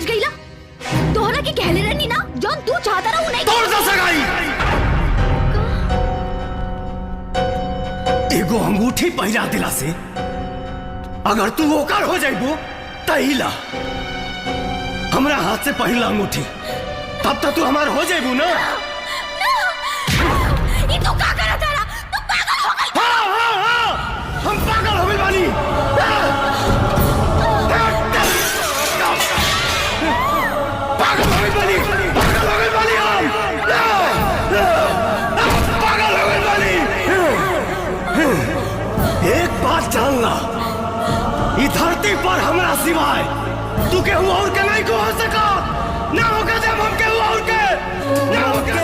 समझ गई ला? तोहरा की कहले रहनी ना जौन तू चाहता रहा नहीं तोड़ सा सगाई। एगो अंगूठी पहिरा दिला से अगर तू ओकर हो जाइबो तहिला हमरा हाथ से पहिला अंगूठी तब तक तू हमार हो जाइबू ना। ये तू का करा तारा? तू पागल हो गई। हाँ हाँ हाँ हम पागल हो गई बानी। पागल हो गई बानी। पागल हो गई बानी हम पागल हो गई बानी। एक बात जानना इस धरती पर हमरा सिवाय तू केहू और के नहीं को हो सका ना होगा जब हम केहू और के ना होगा